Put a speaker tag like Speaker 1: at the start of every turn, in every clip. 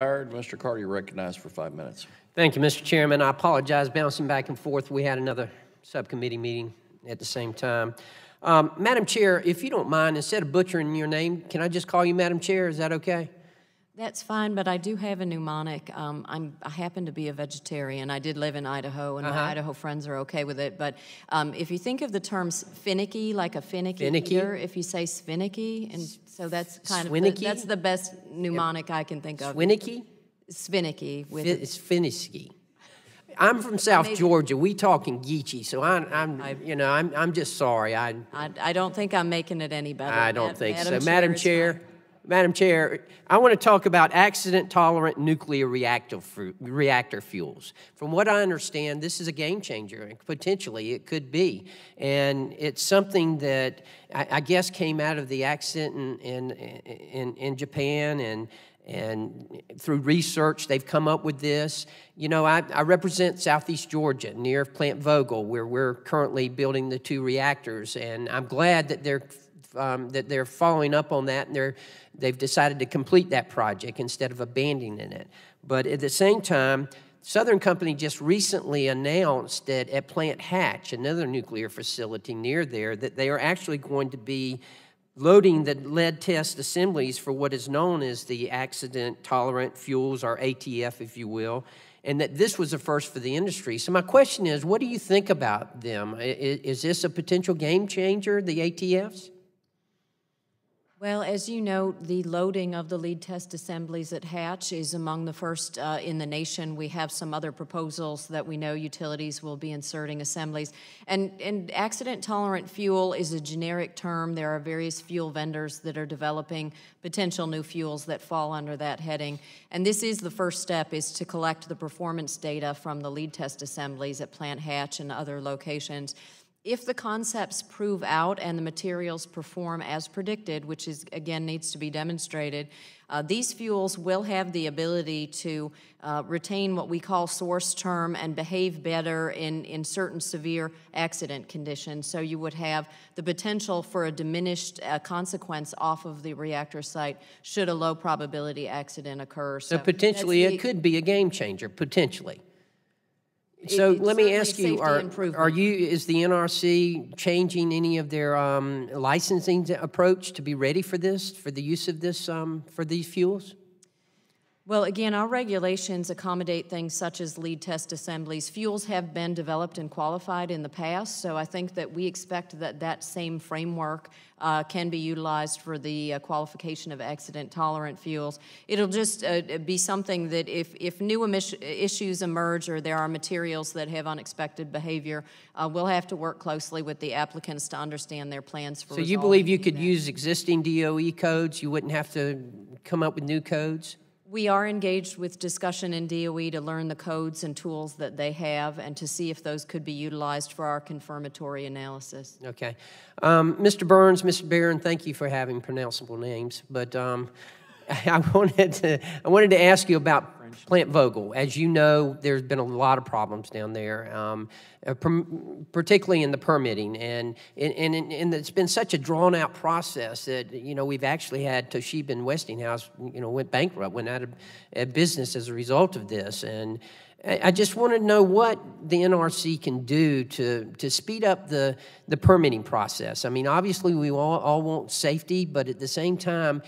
Speaker 1: Mr. Carter, you're recognized for 5 minutes.
Speaker 2: Thank you, Mr. Chairman. I apologize, bouncing back and forth. We had another subcommittee meeting at the same time. Madam Chair, if you don't mind, instead of butchering your name, can I just call you Madam Chair? Is that okay?
Speaker 3: That's fine, but I do have a mnemonic. I happen to be a vegetarian. I did live in Idaho, and my Idaho friends are okay with it. But if you think of the terms finicky, like a finicky eater, if you say svinicky, and so that's kind of that's the best mnemonic I can think of.
Speaker 2: Swinicky?
Speaker 3: Svinicky.
Speaker 2: It's finicky. I'm from South Georgia. We talking Geechee, so I'm just sorry.
Speaker 3: I don't think I'm making it any better.
Speaker 2: I don't think so, Madam Chair. Madam Chair, I want to talk about accident-tolerant nuclear reactor fuels. From what I understand, this is a game changer, and potentially it could be. And it's something that I guess came out of the accident in Japan, and through research, they've come up with this. You know, I represent Southeast Georgia, near Plant Vogtle, where we're currently building the 2 reactors, and I'm glad that they're following up on that, and they've decided to complete that project instead of abandoning it. But at the same time, Southern Company just recently announced that at Plant Hatch, another nuclear facility near there, that they are actually going to be loading the lead test assemblies for what is known as the accident-tolerant fuels, or ATF, if you will, and that this was a first for the industry. So my question is, what do you think about them? Is this a potential game changer, the ATFs?
Speaker 3: Well, as you know, the loading of the lead test assemblies at Hatch is among the first in the nation. We have some other proposals that we know utilities will be inserting assemblies. And accident-tolerant fuel is a generic term. There are various fuel vendors that are developing potential new fuels that fall under that heading. And this is the first step, is to collect the performance data from the lead test assemblies at Plant Hatch and other locations. If the concepts prove out and the materials perform as predicted, which is, again, needs to be demonstrated, these fuels will have the ability to retain what we call source term and behave better in certain severe accident conditions. So you would have the potential for a diminished consequence off of the reactor site should a low probability accident occur.
Speaker 2: So potentially it could be a game changer, potentially. So let me ask you, is the NRC changing any of their licensing approach to be ready for this, for the use of this, for these fuels?
Speaker 3: Well, again, our regulations accommodate things such as lead test assemblies. Fuels have been developed and qualified in the past, so I think that we expect that that same framework can be utilized for the qualification of accident-tolerant fuels. It'll just be something that if new issues emerge or there are materials that have unexpected behavior, we'll have to work closely with the applicants to understand their plans for resolving.
Speaker 2: So you believe you could use existing DOE codes? You wouldn't have to come up with new codes?
Speaker 3: We are engaged with discussion in DOE to learn the codes and tools that they have and to see if those could be utilized for our confirmatory analysis.
Speaker 2: Okay. Mr. Burns, Mr. Barron, thank you for having pronounceable names, but I wanted to ask you about Plant Vogtle. As you know, there's been a lot of problems down there, particularly in the permitting, and it's been such a drawn-out process that, you know, we've actually had Toshiba and Westinghouse, you know, went bankrupt, went out of business as a result of this, and I just want to know what the NRC can do to speed up the permitting process. I mean, obviously, we all want safety, but at the same time,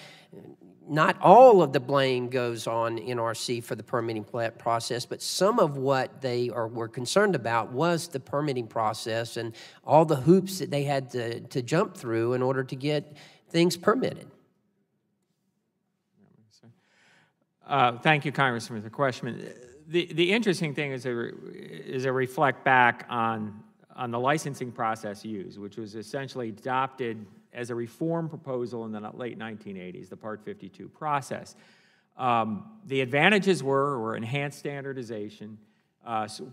Speaker 2: not all of the blame goes on NRC for the permitting process, but some of what they were concerned about was the permitting process and all the hoops that they had to jump through in order to get things permitted.
Speaker 4: Thank you, Congressman, for the question. The interesting thing is to reflect back on the licensing process used, which was essentially adopted as a reform proposal in the late 1980s, the Part 52 process. The advantages were enhanced standardization,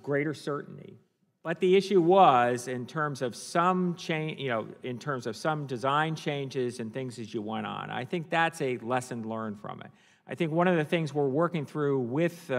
Speaker 4: greater certainty, but the issue was in terms of some change, in terms of some design changes and things as you went on. I think that's a lesson learned from it. I think one of the things we're working through with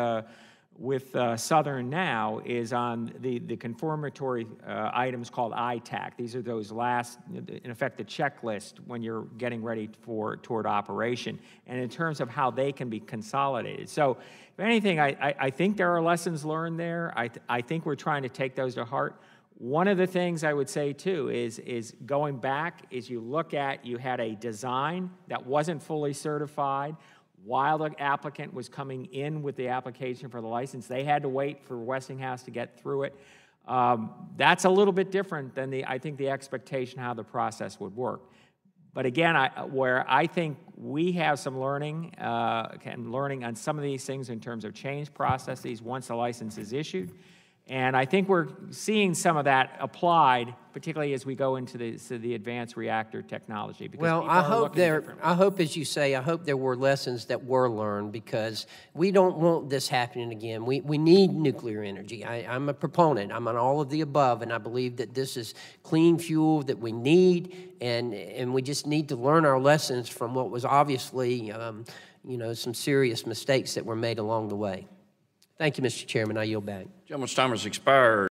Speaker 4: with Southern now is on the confirmatory items called ITAC. These are those last, in effect, the checklist when you're getting ready toward operation, and in terms of how they can be consolidated. So, if anything, I think there are lessons learned there. I think we're trying to take those to heart. One of the things I would say, too, is going back, is you look at, you had a design that wasn't fully certified. While the applicant was coming in with the application for the license, they had to wait for Westinghouse to get through it. That's a little bit different than I think the expectation how the process would work. But again, where I think we have some learning on some of these things in terms of change processes once the license is issued. And I think we're seeing some of that applied, particularly as we go into the advanced reactor technology. Because
Speaker 2: well, I hope, as you say, I hope there were lessons that were learned, because we don't want this happening again. We need nuclear energy. I'm a proponent. I'm on all of the above, and I believe that this is clean fuel that we need, and we just need to learn our lessons from what was obviously, some serious mistakes that were made along the way. Thank you, Mr. Chairman. I yield back.
Speaker 1: Gentleman's time has expired.